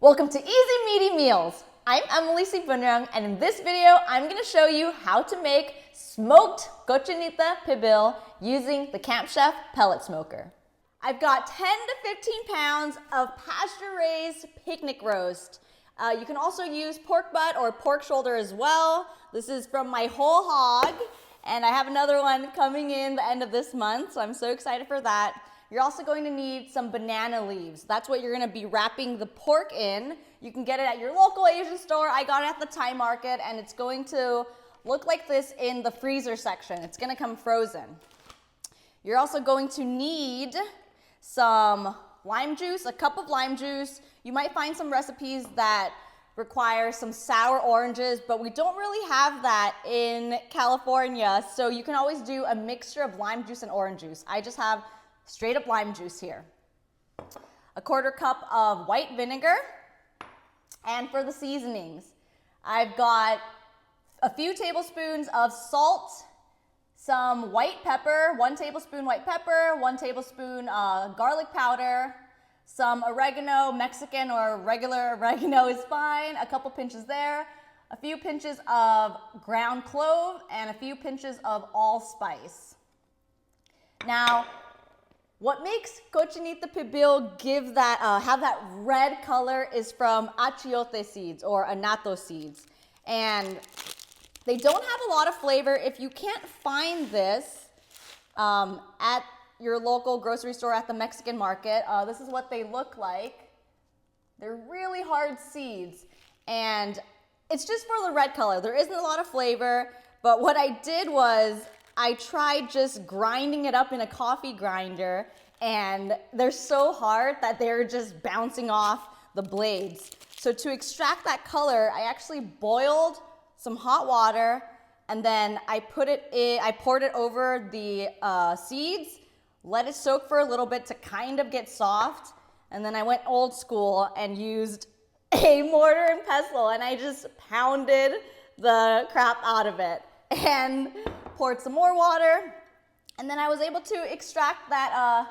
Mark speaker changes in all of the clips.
Speaker 1: Welcome to Easy Meaty Meals. I'm Emily Sipunrang, and in this video, I'm going to show you how to make smoked cochinita pibil using the Camp Chef Pellet Smoker. I've got 10 to 15 pounds of pasture-raised picnic roast. You can also use pork butt or pork shoulder as well. This is from my whole hog, and I have another one coming in the end of this month, so I'm so excited for that. You're also going to need some banana leaves. That's what you're going to be wrapping the pork in. You can get it at your local Asian store. I got it at the Thai market, and it's going to look like this in the freezer section. It's going to come frozen. You're also going to need some lime juice, a cup of lime juice. You might find some recipes that require some sour oranges, but we don't really have that in California, so you can always do a mixture of lime juice and orange juice. I just have straight up lime juice here. A quarter cup of white vinegar. And for the seasonings, I've got a few tablespoons of salt, some white pepper, 1 tablespoon white pepper, 1 tablespoon garlic powder, some oregano, Mexican or regular oregano is fine, a couple pinches there, a few pinches of ground clove, and a few pinches of allspice. Now, what makes cochinita pibil give that, have that red color is from achiote seeds or annatto seeds. And they don't have a lot of flavor. If you can't find this at your local grocery store at the Mexican market, this is what they look like. They're really hard seeds. And it's just for the red color. There isn't a lot of flavor. But what I did was I tried just grinding it up in a coffee grinder, and they're so hard that they're just bouncing off the blades. So to extract that color, I actually boiled some hot water, and then I poured it over the seeds, let it soak for a little bit to kind of get soft, and then I went old school and used a mortar and pestle, and I just pounded the crap out of it and poured some more water, and then I was able to extract that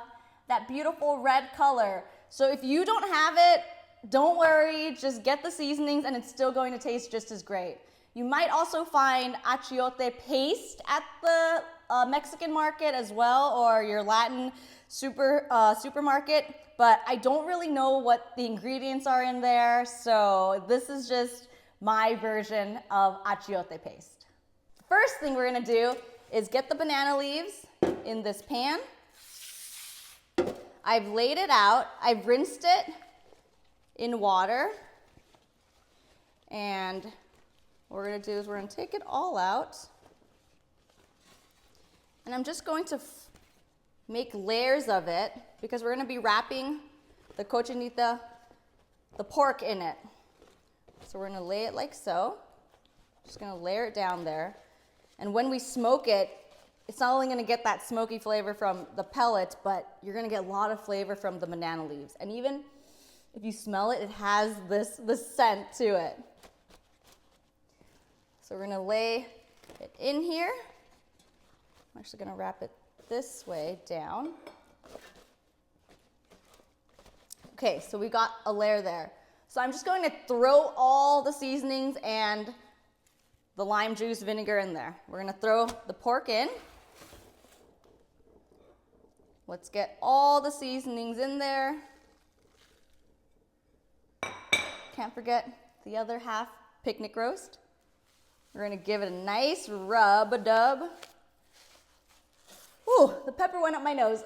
Speaker 1: beautiful red color. So if you don't have it, don't worry, just get the seasonings and it's still going to taste just as great. You might also find achiote paste at the Mexican market as well, or your Latin supermarket, but I don't really know what the ingredients are in there, so this is just my version of achiote paste. First thing we're gonna do is get the banana leaves in this pan. I've laid it out, I've rinsed it in water, and what we're gonna do is we're gonna take it all out, and I'm just going to make layers of it because we're gonna be wrapping the cochinita, the pork in it. So we're gonna lay it like so, just gonna layer it down there. And when we smoke it, it's not only going to get that smoky flavor from the pellet, but you're going to get a lot of flavor from the banana leaves. And even if you smell it, it has this scent to it. So we're going to lay it in here. I'm actually going to wrap it this way down. Okay, so we got a layer there. So I'm just going to throw all the seasonings and the lime juice, vinegar in there. We're gonna throw the pork in. Let's get all the seasonings in there. Can't forget the other half picnic roast. We're gonna give it a nice rub-a-dub. Ooh, the pepper went up my nose.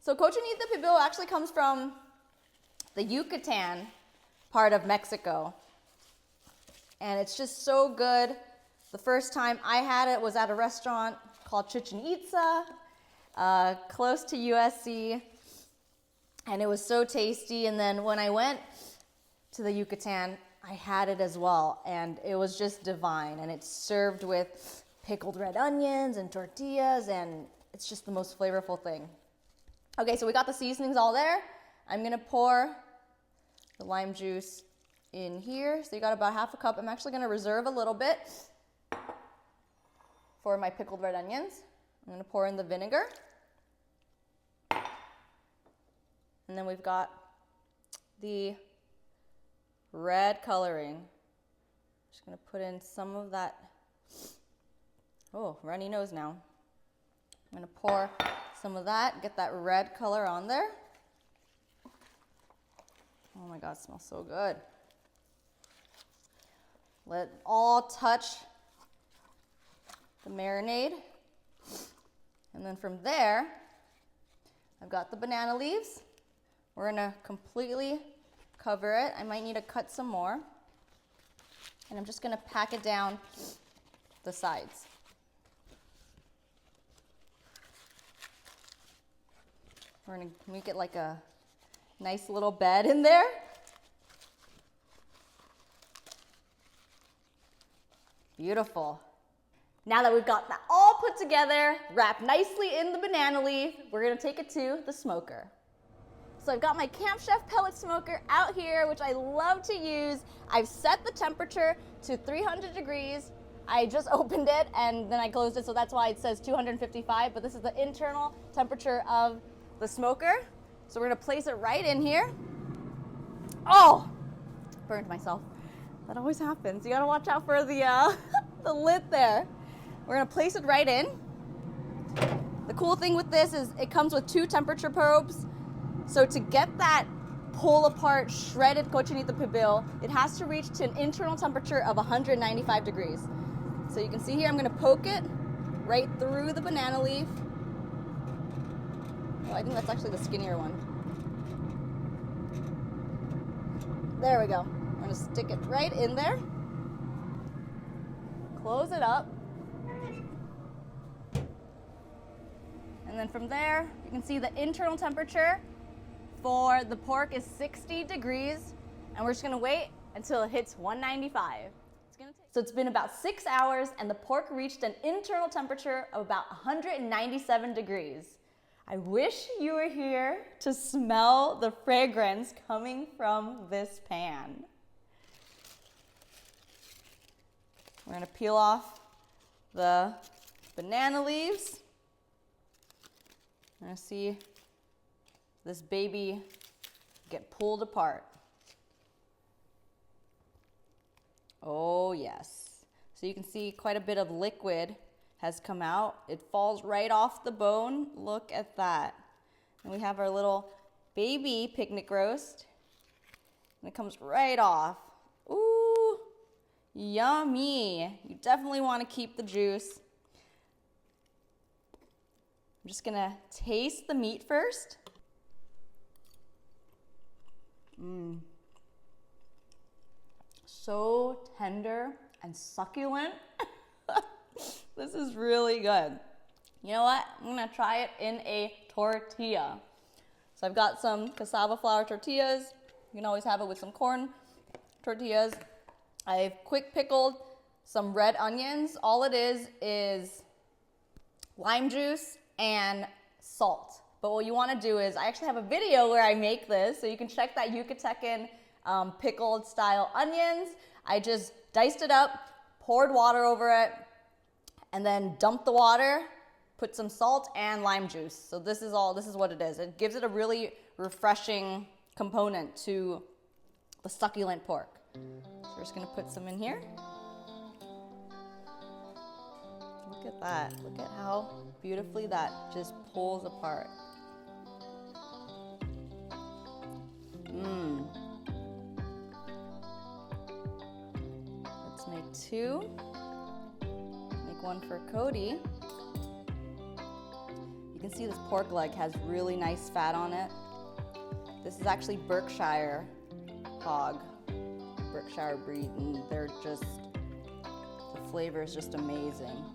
Speaker 1: So cochinita pibil actually comes from the Yucatecan part of Mexico. And it's just so good. The first time I had it was at a restaurant called COCHINITA, close to USC. And it was so tasty. And then when I went to the Yucatan, I had it as well. And it was just divine. And it's served with pickled red onions and tortillas. And it's just the most flavorful thing. Okay, so we got the seasonings all there. I'm gonna pour the lime juice in here. So you got about half a cup. I'm actually gonna reserve a little bit for my pickled red onions. I'm gonna pour in the vinegar. And then we've got the red coloring. Just gonna put in some of that. Oh, runny nose now. I'm gonna pour some of that, get that red color on there. Oh my God, it smells so good. Let it all touch the marinade. And then from there, I've got the banana leaves. We're gonna completely cover it. I might need to cut some more. And I'm just gonna pack it down the sides. We're gonna make it like a nice little bed in there. Beautiful. Now that we've got that all put together, wrapped nicely in the banana leaf, we're gonna take it to the smoker. So I've got my Camp Chef Pellet Smoker out here, which I love to use. I've set the temperature to 300 degrees. I just opened it and then I closed it, so that's why it says 255, but this is the internal temperature of the smoker. So we're gonna place it right in here. Oh, burned myself. That always happens. You gotta watch out for the, the lid there. We're gonna place it right in. The cool thing with this is it comes with 2 temperature probes. So to get that pull apart shredded cochinita pibil, it has to reach to an internal temperature of 195 degrees. So you can see here, I'm gonna poke it right through the banana leaf. Oh, I think that's actually the skinnier one. There we go. I'm gonna stick it right in there. Close it up. And then from there, you can see the internal temperature for the pork is 60 degrees. And we're just gonna wait until it hits 195. So it's been about 6 hours and the pork reached an internal temperature of about 197 degrees. I wish you were here to smell the fragrance coming from this pan. We're gonna peel off the banana leaves. We're gonna see this baby get pulled apart. Oh yes. So you can see quite a bit of liquid has come out. It falls right off the bone. Look at that. And we have our little baby picnic roast. And it comes right off. Ooh, yummy. You definitely want to keep the juice. I'm just gonna taste the meat first. So tender and succulent. This is really good. You know what? I'm gonna try it in a tortilla. So I've got some cassava flour tortillas. You can always have it with some corn tortillas. I've quick pickled some red onions. All it is lime juice and salt. But what you wanna do is, I actually have a video where I make this, so you can check that Yucatecan pickled style onions. I just diced it up, poured water over it, and then dumped the water, put some salt and lime juice. So this is what it is. It gives it a really refreshing component to the succulent pork. So we're just gonna put some in here. Look at that. Look at how beautifully that just pulls apart. Let's make 2. Make one for Cody. You can see this pork leg has really nice fat on it. This is actually Berkshire hog, Berkshire breed, and they're just, the flavor is just amazing.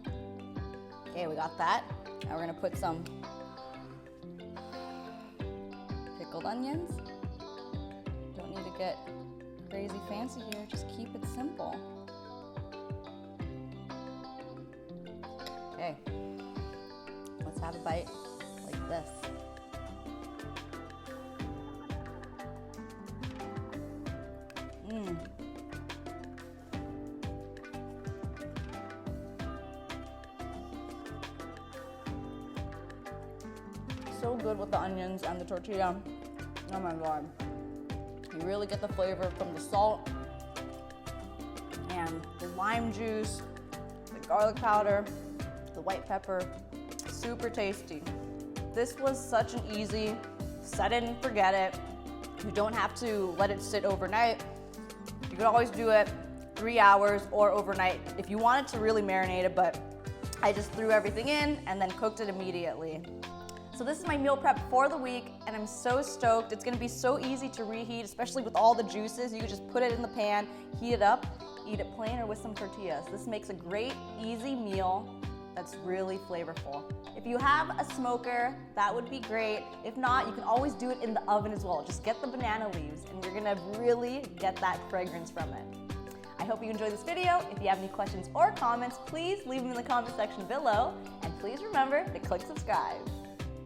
Speaker 1: Okay, we got that. Now we're gonna put some pickled onions. Don't need to get crazy fancy here, just keep it simple. Okay, let's have a bite like this. So good with the onions and the tortilla. Oh my God. You really get the flavor from the salt and the lime juice, the garlic powder, the white pepper. Super tasty. This was such an easy set it and forget it. You don't have to let it sit overnight. You could always do it 3 hours or overnight if you wanted to really marinate it, but I just threw everything in and then cooked it immediately. So this is my meal prep for the week, and I'm so stoked. It's gonna be so easy to reheat, especially with all the juices. You can just put it in the pan, heat it up, eat it plain or with some tortillas. This makes a great, easy meal that's really flavorful. If you have a smoker, that would be great. If not, you can always do it in the oven as well. Just get the banana leaves, and you're gonna really get that fragrance from it. I hope you enjoyed this video. If you have any questions or comments, please leave them in the comment section below. And please remember to click subscribe.